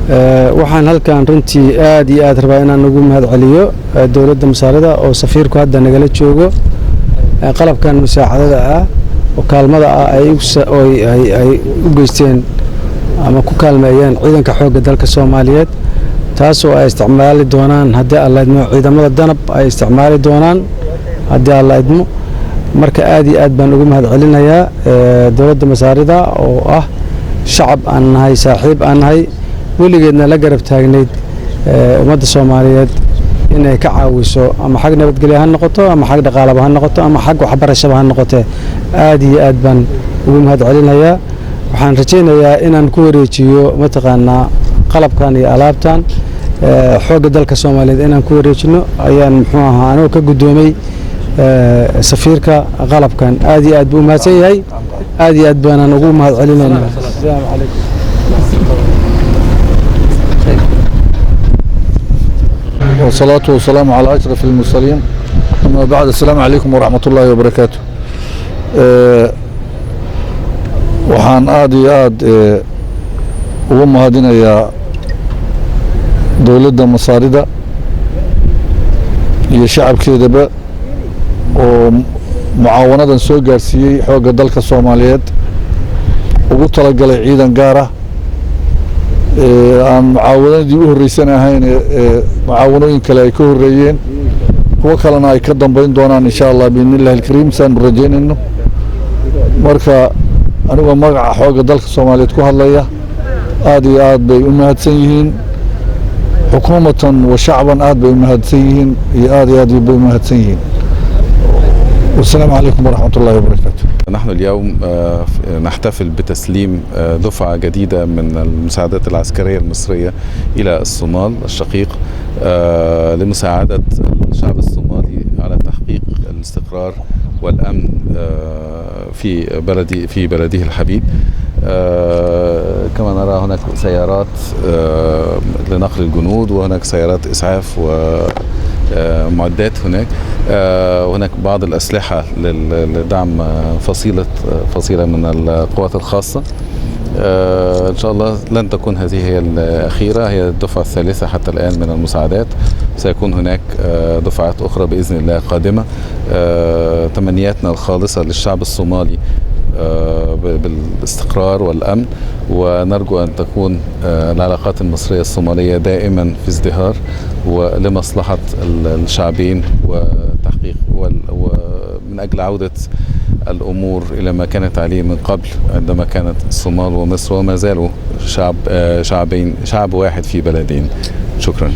waxaan halkan runtii aad iyo aad rabaa inaan ugu mahad celiyo dowladda Masaarida oo safiirku hadda nagala joogo qalabkan musaacadada ah oo kaalmada ah ay u geysteen ama ku kaalmeeyeen ciidanka xoogga dalka Soomaaliyeed taasoo ay isticmaali doonaan haddii alla idmo ciidamada danab ay isticmaali doonaan haddii alla idmo marka aad iyo aad baan ugu mahad celinayaa dowladda Masaarida oo ah shacab aan nahay saaxiib aan nahay weligeedna la garab taagneyd ummadda Soomaaliyeed inay ka caawiso ama xag nabadgelyo ha noqoto ama xag dhaqaalaha ha noqoto ama xag waxbarashada ha noqoto aad iyo aad baan ugu mahad celinayaa waxaan rajaynayaa inaan ku wareejiyo mataqaanaa qalabkan iyo alaabtan xoogga dalka Soomaaliyeed inaan ku wareejino ayaan muxuu ahaa anoo ka gudoomay safiirka qalabkan aad iyo aad buu mahadsan yahay aad iyo aad baan ugu mahad celinaynaa assalaamu calaykum والصلاة والسلام على أشرف المرسلين أما بعد السلام عليكم ورحمة الله وبركاته waxaan aad iyo aad ugu mahadinayaa dowladda Masaarida iyo shacabkeedaba oo mucaawanadan soo gaarsiiyey xoogga dalka Soomaaliyeed ugu talagalay ciidan gaar ah aan mucaawanadii u horeysan ahayn mucaawanooyin kale ay ka horeeyeen kuwa kalena ay ka dambeyn doonaan insha Allah biidnillahi alkariim saan rajaynayno marka aniga magaca xoogga dalka Soomaaliyeed ku hadlaya aad iyo aad bay u mahadsan yihiin xukuumatan wa shacban aad bay u mahadsan yihiin iyo aad iyo aad bay u mahadsan yihiin والسلام عليكم ورحمة الله وبركاته. نحن اليوم نحتفل بتسليم دفعة جديدة من المساعدات العسكرية المصرية إلى الصومال الشقيق لمساعدة الشعب الصومالي على تحقيق الاستقرار والأمن في بلده الحبيب. كما نرى هناك سيارات لنقل الجنود وهناك سيارات إسعاف ومعدات هناك وهناك بعض الأسلحة لدعم فصيلة من القوات الخاصة. إن شاء الله لن تكون هذه هي الأخيرة هي الدفعة الثالثة حتى الآن من المساعدات سيكون هناك دفعات أخرى بإذن الله قادمة. تمنياتنا الخالصة للشعب الصومالي بالاستقرار والأمن ونرجو أن تكون العلاقات المصرية الصومالية دائما في ازدهار ولمصلحة الشعبين وتحقيق ومن أجل عودة الأمور إلى ما كانت عليه من قبل عندما كانت الصومال ومصر وما زالوا شعب واحد في بلدين. شكرا.